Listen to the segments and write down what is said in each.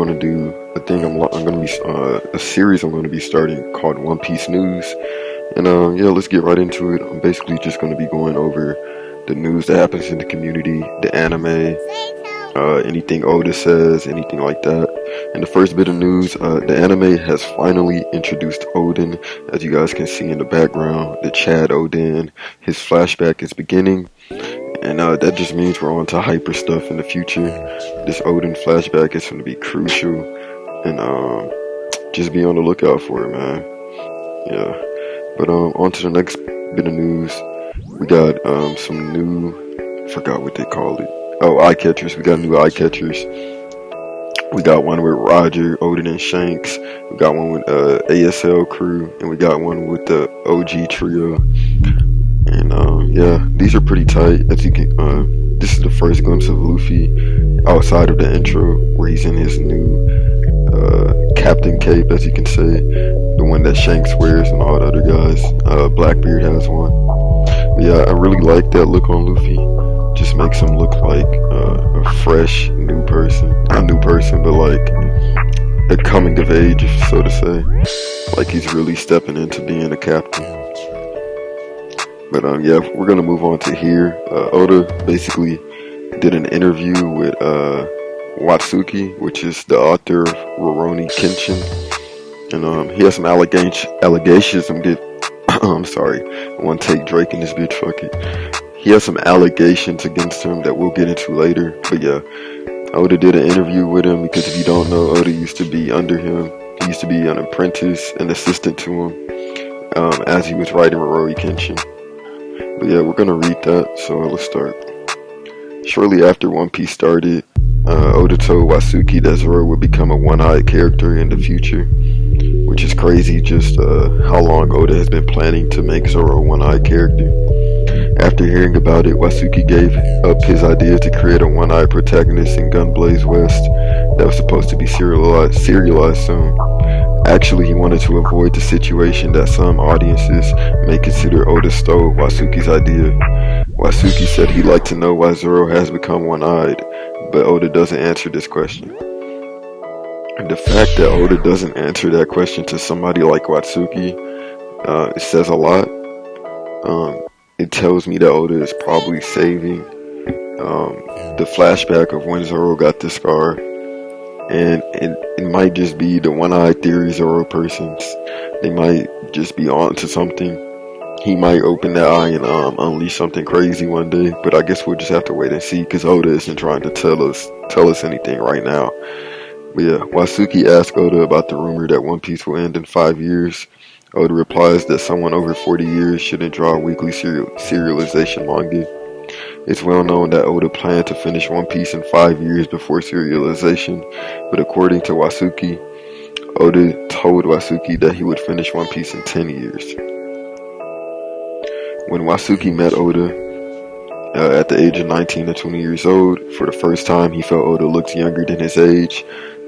going to do a thing. I'm going to be a series I'm going to be starting called One Piece News. And yeah, let's get right into it. I'm basically just going to be going over the news that happens in the community, the anime, anything Oda says, anything like that. And the first bit of news, the anime has finally introduced Oden. As you guys can see in the background, the Chad Oden, his flashback is beginning. And that just means we're on to hyper stuff in the future. This Oden flashback is going to be crucial. And just be on the lookout for it, man. Yeah. But on to the next bit of news. We got some new, forgot what they called it. Oh, eye catchers. We got new eye catchers. We got one with Roger, Oden, and Shanks. We got one with ASL crew, and we got one with the OG trio. And yeah, these are pretty tight. As you can, this is the first glimpse of Luffy outside of the intro, where he's in his new captain cape, as you can say, the one that Shanks wears and all the other guys. Blackbeard has one. But yeah, I really like that look on Luffy. Just makes him look like a fresh new person. Not new person, but like a coming of age, so to say. Like he's really stepping into being a captain. But yeah, we're gonna move on to here. Oda basically did an interview with Watsuki, which is the author of Rurouni Kenshin, and he has some allegations. I'm sorry, one take Drake in this bitch. Fuck it. He has some allegations against him that we'll get into later. But yeah, Oda did an interview with him because if you don't know, Oda used to be under him. He used to be an apprentice, an assistant to him, as he was writing Rurouni Kenshin. But yeah, we're gonna read that, so let's start. Shortly after One Piece started, Oda told Watsuki that Zoro would become a one-eyed character in the future, which is crazy just how long Oda has been planning to make Zoro a one-eyed character. After hearing about it, Watsuki gave up his idea to create a one-eyed protagonist in Gunblaze West that was supposed to be serialized soon. Actually, he wanted to avoid the situation that some audiences may consider Oda stole Watsuki's idea. Watsuki said he'd like to know why Zoro has become one-eyed, but Oda doesn't answer this question. And the fact that Oda doesn't answer that question to somebody like Watsuki, it says a lot. It tells me that Oda is probably saving the flashback of when Zoro got the scar. And it might just be the one-eyed theory Zoro persons. They might just be on to something. He might open that eye and unleash something crazy one day. But I guess we'll just have to wait and see, because Oda isn't trying to tell us anything right now. But yeah, Watsuki asked Oda about the rumor that One Piece will end in 5 years. Oda replies that someone over 40 years shouldn't draw weekly serialization manga. It's well known that Oda planned to finish One Piece in 5 years before serialization, but according to Watsuki, Oda told Watsuki that he would finish One Piece in 10 years. When Watsuki met Oda at the age of 19 or 20 years old, for the first time he felt Oda looked younger than his age,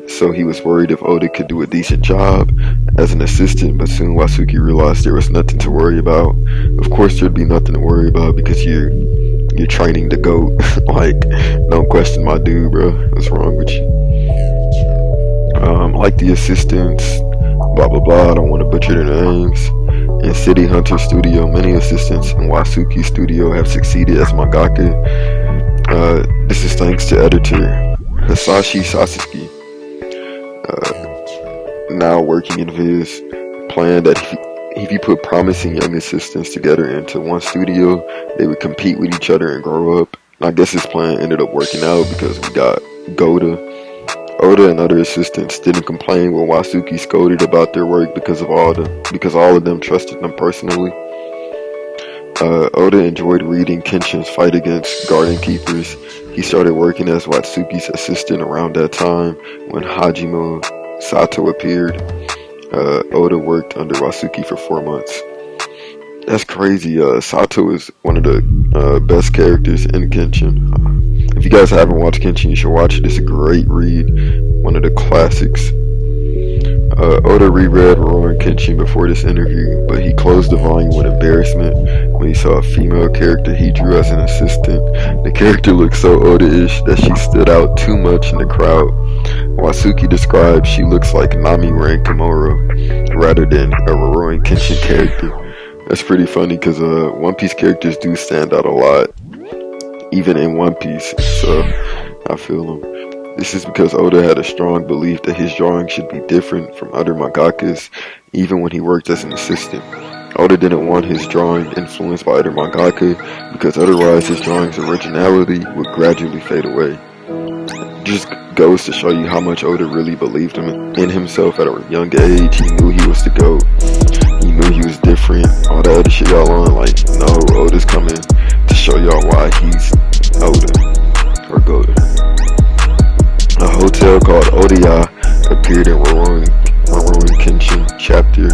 so he was worried if Oda could do a decent job as an assistant, but soon Watsuki realized there was nothing to worry about. Of course there'd be nothing to worry about because you're training the GOAT. Like, don't question my dude, bro. What's wrong with you? Like the assistants, blah blah blah, I don't want to butcher their names. In City Hunter Studio, many assistants in Watsuki Studio have succeeded as mangaka. This is thanks to editor Hisashi Sasaki, now working in Viz, planned that if you put promising young assistants together into one studio, they would compete with each other and grow up. And I guess this plan ended up working out because we got Oda and other assistants didn't complain when Watsuki scolded about their work because all of them trusted them personally. Oda enjoyed reading Kenshin's fight against Garden Keepers. He started working as Watsuki's assistant around that time when Hajime Sato appeared. Oda worked under Watsuki for 4 months. That's crazy. Sato is one of the best characters in Kenshin. If you guys haven't watched Kenshin, you should watch it. It's a great read. One of the classics. Oda reread Rurouni Kenshin before this interview, but he closed the volume with embarrassment. when he saw a female character he drew as an assistant. The character looked so Oda-ish that she stood out too much in the crowd. Wasuki described she looks like Nami Ran Kimura rather than a Rurouni Kenshin character. That's pretty funny because One Piece characters do stand out a lot, even in One Piece, so I feel him. This is because Oda had a strong belief that his drawing should be different from other mangakas, even when he worked as an assistant. Oda didn't want his drawing influenced by other mangaka because otherwise his drawing's originality would gradually fade away. It just goes to show you how much Oda really believed in himself at a young age. He knew he was the GOAT. He knew he was different. All that other shit y'all on, like, no, Oda's coming to show y'all why he's Oda, or GOAT. A hotel called Odia appeared in Rurouni Kenshin chapter,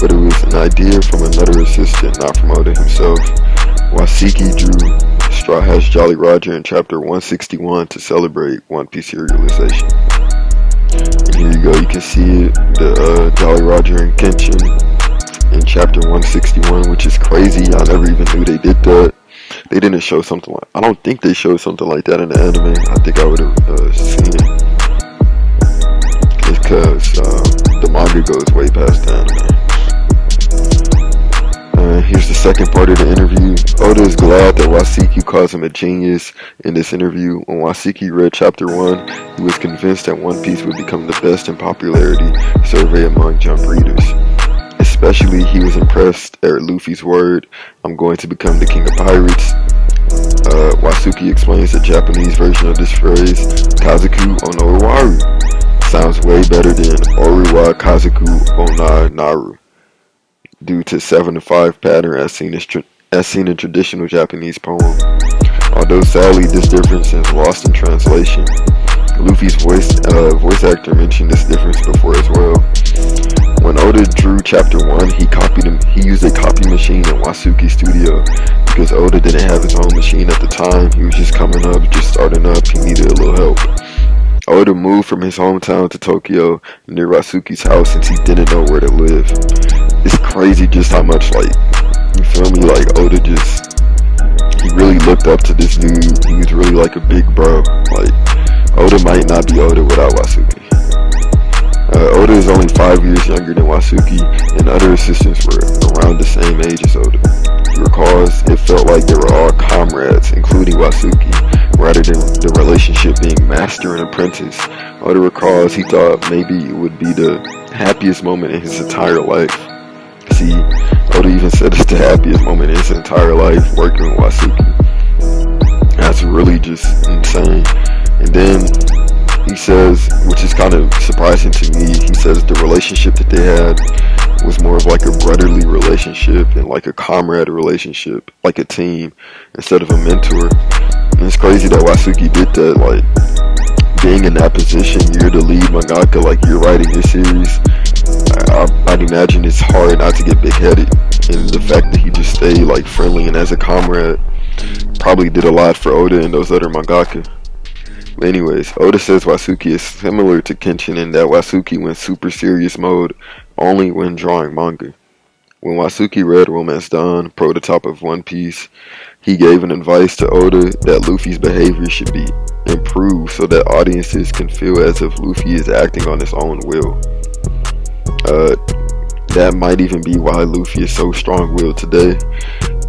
but it was an idea from another assistant, not from Oda himself. Wasuki drew Straw Hat's Jolly Roger in chapter 161 to celebrate One Piece serialization. And here you go, you can see it, the Jolly Roger in Kenshin in chapter 161, which is crazy. I never even knew they did that. They didn't show something like, I don't think they showed something like that in the anime. I think I would have seen it. It's because the manga goes way past the anime. Here's the second part of the interview. Oda is glad that Wasuki calls him a genius in this interview. When Wasuki read chapter 1, he was convinced that One Piece would become the best in popularity survey among Jump readers. Especially, he was impressed at Luffy's word, "I'm going to become the king of pirates." Wasuki explains the Japanese version of this phrase, Kazoku ono Waru. Sounds way better than Oruwa Kazoku ona Naru, due to 7-5 pattern as seen in traditional Japanese poem. Although sadly this difference is lost in translation. Luffy's voice actor mentioned this difference before as well. When Oda drew chapter 1, he used a copy machine in Wasuki's studio because Oda didn't have his own machine at the time. He was just coming up, just starting up, he needed a little help. Oda moved from his hometown to Tokyo near Wasuki's house since he didn't know where to live. It's crazy just how much, like, you feel me, like Oda he really looked up to this dude. He was really like a big bro. Like, Oda might not be Oda without Wasuki. Oda is only 5 years younger than Wasuki, and other assistants were around the same age as Oda. He recalls it felt like they were all comrades, including Wasuki, rather than the relationship being master and apprentice. Oda recalls he thought maybe it would be the happiest moment in his entire life. See, Oda even said it's the happiest moment in his entire life working with Wasuki. That's really just insane. And then he says, which is kind of surprising to me, he says the relationship that they had was more of like a brotherly relationship and like a comrade relationship, like a team, instead of a mentor. And it's crazy that Wasuki did that, like, being in that position, you're the lead mangaka, like you're writing your series. I'd imagine it's hard not to get big-headed, and the fact that he just stayed like friendly and as a comrade probably did a lot for Oda and those other mangaka. But anyways, Oda says Wasuki is similar to Kenshin in that Wasuki went super serious mode only when drawing manga. When Wasuki read Romance Dawn, prototype of One Piece, he gave an advice to Oda that Luffy's behavior should be improved so that audiences can feel as if Luffy is acting on his own will. That might even be why Luffy is so strong-willed today.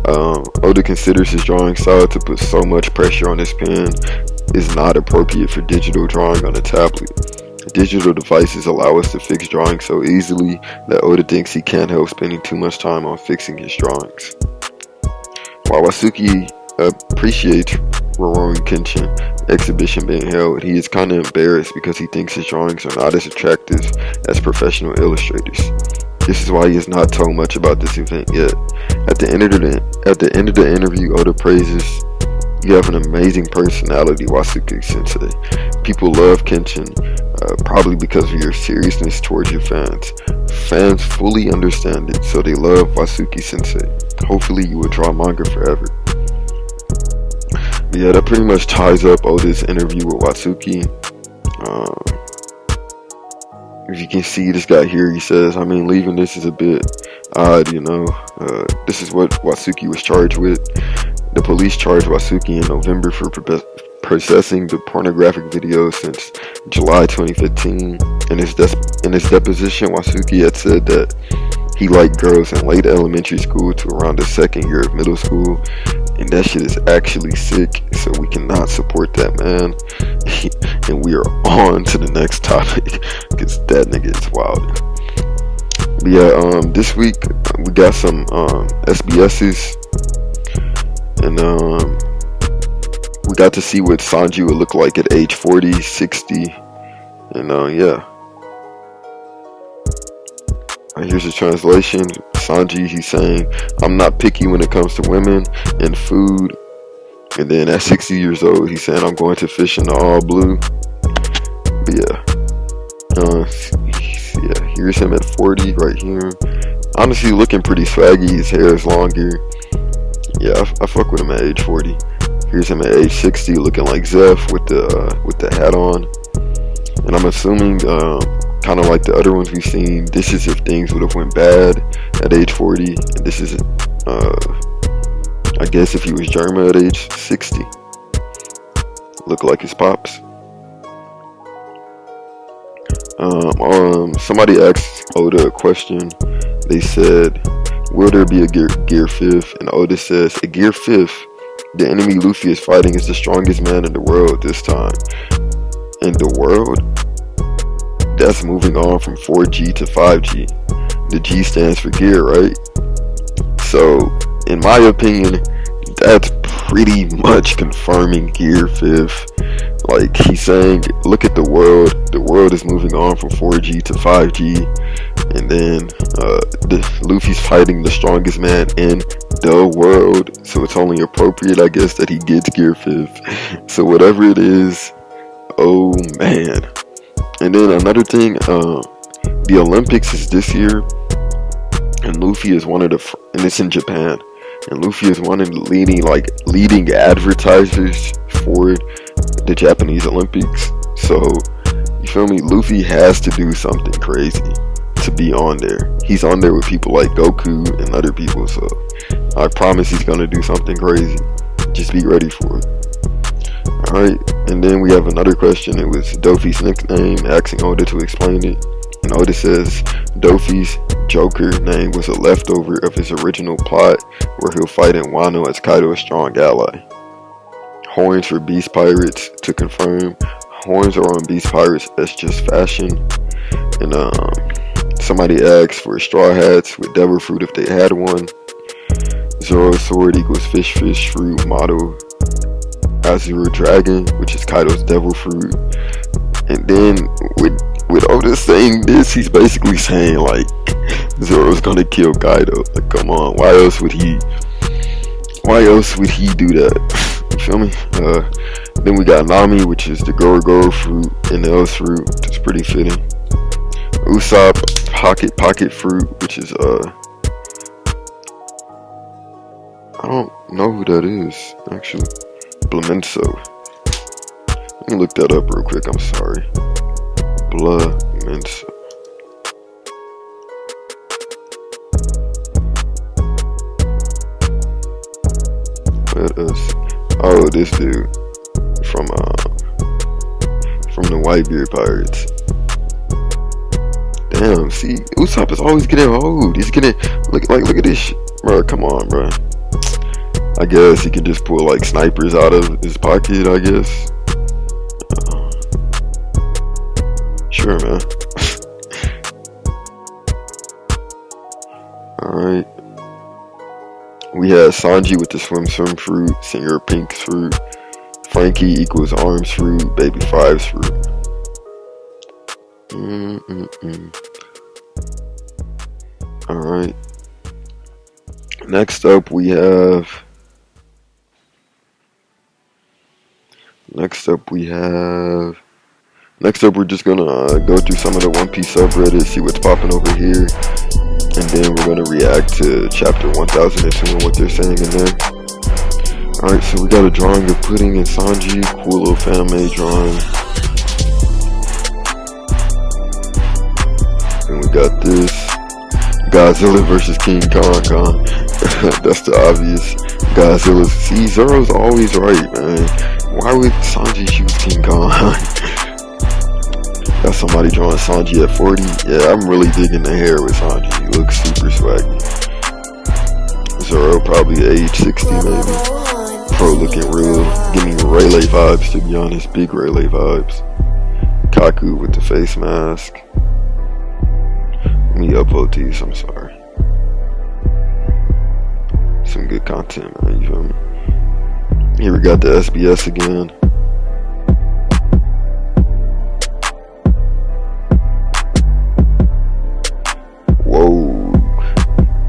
Oda considers his drawing style to put so much pressure on his pen is not appropriate for digital drawing on a tablet. Digital devices allow us to fix drawing so easily that Oda thinks he can't help spending too much time on fixing his drawings. While Wasuki appreciates Rurouni Kenshin exhibition being held, he is kind of embarrassed because he thinks his drawings are not as attractive as professional illustrators. This is why he has not told much about this event yet. At the end of the interview, Oda praises, "You have an amazing personality, Wasuki Sensei. People love Kenshin, probably because of your seriousness towards your fans. Fans fully understand it, so they love Wasuki Sensei. Hopefully you will draw manga forever." But yeah, that pretty much ties up Oda's interview with Wasuki. If you can see this guy here, he says, I mean, leaving this is a bit odd, you know. This is what Wasuki was charged with. The police charged Wasuki in November for possessing the pornographic video since July 2015. In his deposition, Wasuki had said that he liked girls in late elementary school to around the second year of middle school, and that shit is actually sick, so we cannot support that, man. And we are on to the next topic, because that nigga is wild. But yeah, this week we got some SBS's, and we got to see what Sanji would look like at age 40, 60, and yeah. Here's the translation. Sanji, he's saying, I'm not picky when it comes to women and food. And then at 60 years old, he's saying, I'm going to fish in the all blue. But yeah, here's him at 40 right here. Honestly, looking pretty swaggy. His hair is longer. Yeah, I fuck with him at age 40. Here's him at age 60, looking like Zeph with the hat on. And I'm assuming, kind of like the other ones we've seen, this is if things would have went bad at age 40, and this is I guess if he was Germa at age 60, look like his pops. Somebody asked Oda a question. They said, will there be a gear 5th? And Oda says, a gear 5th? The enemy Luffy is fighting is the strongest man in the world this time. In the world? That's moving on from 4G to 5G. The G stands for gear, right? So, in my opinion, that's pretty much confirming gear 5th. Like, he's saying, look at the world is moving on from 4G to 5G, and then Luffy's fighting the strongest man in the world, so it's only appropriate, I guess, that he gets gear 5th. So whatever it is, oh man. And then another thing, the Olympics is this year, and Luffy is one of the, and it's in Japan, and Luffy is one of the leading advertisers for the Japanese Olympics. So, you feel me? Luffy has to do something crazy to be on there. He's on there with people like Goku and other people, so I promise he's gonna do something crazy. Just be ready for it. Alright, and then we have another question. It was Dofi's nickname, asking Oda to explain it. And Oda says Dofi's Joker name was a leftover of his original plot where he'll fight in Wano as Kaido's strong ally. Horns for Beast Pirates, to confirm. Horns are on Beast Pirates as just fashion. And somebody asked for straw hats with devil fruit if they had one. Zoro's sword equals fish fruit motto. Azure Dragon, which is Kaido's devil fruit. And then with Oda saying this, he's basically saying like Zoro's gonna kill Kaido. Like, come on, why else would he do that? You feel me? Then we got Nami, which is the Goro fruit, and the L's fruit, which is pretty fitting. Usopp pocket fruit, which is I don't know who that is actually. Blamenso. Let me look that up real quick, I'm sorry. Blamenso. Let us, oh, this dude from the Whitebeard Pirates. Damn, see, Usopp is always getting old. He's getting, look at this shit. Bro, come on, bro. I guess he can just pull like snipers out of his pocket, I guess. Sure, man. Alright. We had Sanji with the swim fruit, Senor Pink's fruit, Frankie equals arms fruit, Baby Five's fruit. Alright. Next up we're just gonna go through some of the One Piece subreddit, see what's popping over here, and then we're gonna react to chapter 1002 and what they're saying in there. Alright, so we got a drawing of Pudding and Sanji, cool little fan-made drawing. got this. Godzilla versus King Kong. That's the obvious. Godzilla. See, Zoro's always right, man. Why would Sanji choose King Kong? Got somebody drawing Sanji at 40. Yeah, I'm really digging the hair with Sanji. He looks super swaggy. Zoro probably age 60 maybe. Pro looking real. Giving me Rayleigh vibes, to be honest. Big Rayleigh vibes. Kaku with the face mask. Let me upload these, I'm sorry. Some good content, man, you feel me? Here we got the SBS again. Whoa,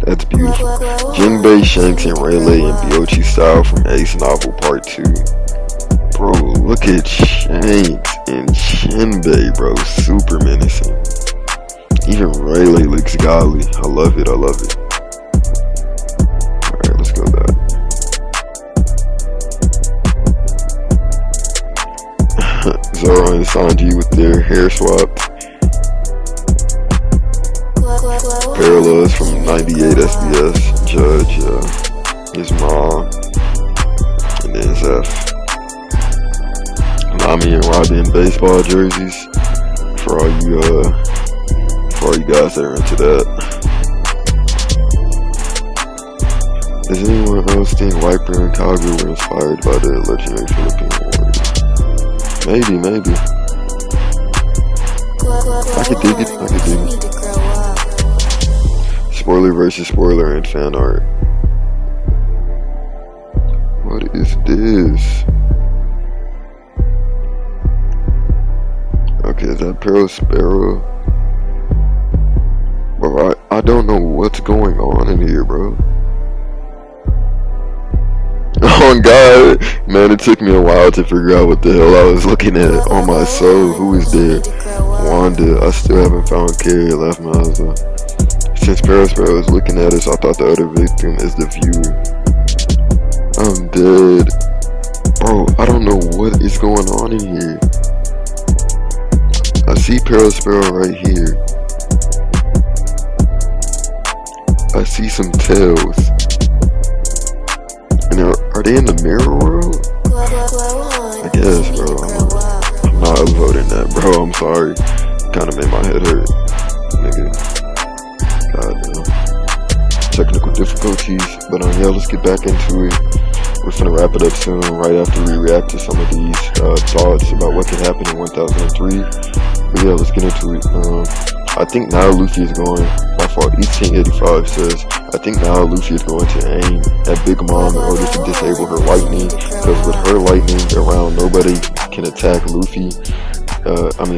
that's beautiful. Jinbei, Shanks, and Rayleigh and Byochi style from Ace Novel Part 2. Bro, look at Shanks and Jinbei, bro. Super menacing. Even Rayleigh looks godly. I love it, I love it. Alright, let's go back. Zoro and Sanji with their hair swapped. Parallels from 98 SBS. Judge, his mom, and then Zeph. Nami and Robin baseball jerseys. For all you guys that are into that. Does anyone else think Viper and Kagu were inspired by the legendary Philippine warrior? Maybe. I could dig it. Spoiler versus spoiler and fan art. What is this? Okay, is that Pearl Sparrow? Bro, I don't know what's going on in here, bro. Oh God, man, it took me a while to figure out what the hell I was looking at. On my soul, who is there? Wanda. I still haven't found Carrie left Mazda. Since Pearl Sparrow was looking at us, I thought the other victim is the viewer. I'm dead. Bro, I don't know what is going on in here. I see Pearl Sparrow right here. I see some tails. And are they in the mirror world? I guess, bro. I'm not uploading that, bro. I'm sorry. Kinda made my head hurt. Nigga. Goddamn. Technical difficulties. But yeah, let's get back into it. We're finna wrap it up soon, right after we react to some of these thoughts about what could happen in 1003. But yeah, let's get into it. I think now Luffy is going, my fault, 1885 says, I think now Luffy is going to aim at Big Mom in order to disable her lightning, because with her lightning around, nobody can attack Luffy.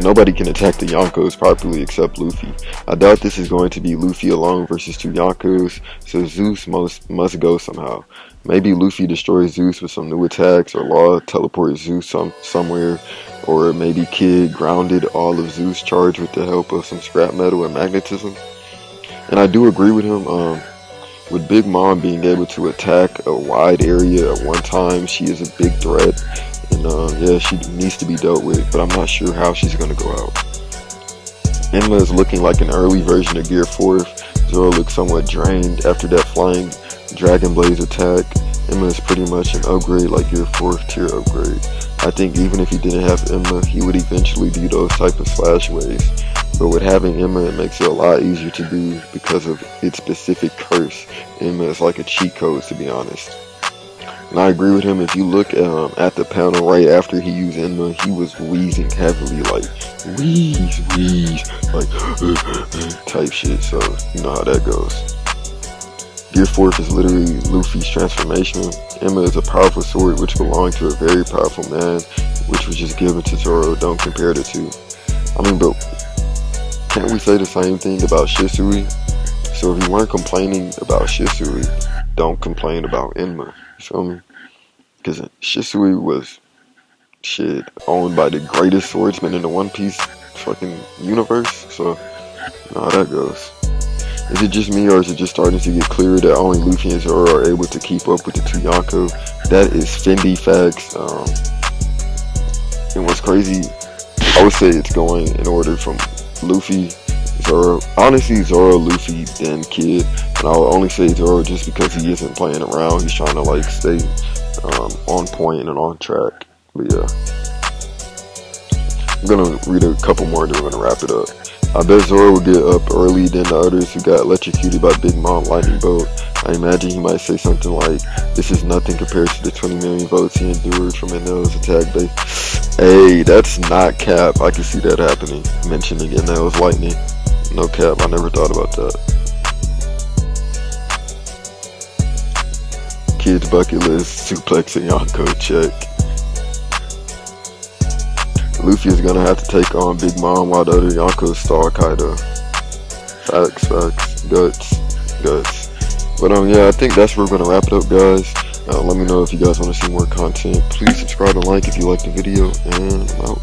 Nobody can attack the Yonkos properly except Luffy. I doubt this is going to be Luffy alone versus two Yonkos, so Zeus must go somehow. Maybe Luffy destroys Zeus with some new attacks, or Law teleports Zeus somewhere, or maybe Kid grounded all of Zeus' charge with the help of some scrap metal and magnetism. And I do agree with him, with Big Mom being able to attack a wide area at one time, she is a big threat. And yeah, she needs to be dealt with, but I'm not sure how she's going to go out. Emma is looking like an early version of Gear 4th. Zoro looks somewhat drained after that flying Dragon Blaze attack. Emma is pretty much an upgrade, like Gear 4th tier upgrade. I think even if he didn't have Emma, he would eventually do those type of slash waves. But with having Emma, it makes it a lot easier to do because of its specific curse. Emma is like a cheat code, to be honest. And I agree with him. If you look at the panel right after he used Emma, he was wheezing heavily, like wheeze, like type shit. So you know how that goes. Gear 4th is literally Luffy's transformation. Emma is a powerful sword which belonged to a very powerful man, which was just given to Zoro. Don't compare the two. I mean, but can't we say the same thing about Shisui? So if you weren't complaining about Shisui, don't complain about Emma. You feel me? Because Shisui was shit owned by the greatest swordsman in the One Piece fucking universe. So you know how that goes. Is it just me, or is it just starting to get clearer that only Luffy and Zoro are able to keep up with the two Yonko? That is Fendi facts. And what's crazy, I would say it's going in order from Luffy, Zoro. Honestly, Zoro, Luffy, then Kid. And I will only say Zoro just because he isn't playing around. He's trying to like stay on point and on track. But yeah, I'm gonna read a couple more and then we're gonna wrap it up. I bet Zoro will get up early than the others who got electrocuted by Big Mom lightning bolt. I imagine he might say something like, "This is nothing compared to the 20 million votes he endured from Enel's attack base." Hey, that's not cap. I can see that happening. Mentioning Enel's lightning. No cap, I never thought about that. Kid's bucket list, suplexing Yonko, check. Luffy is gonna have to take on Big Mom while the other Yonkos stall Kaido. Facts, guts. But yeah, I think that's where we're gonna wrap it up, guys. Let me know if you guys want to see more content. Please subscribe and like if you like the video, and I'm out.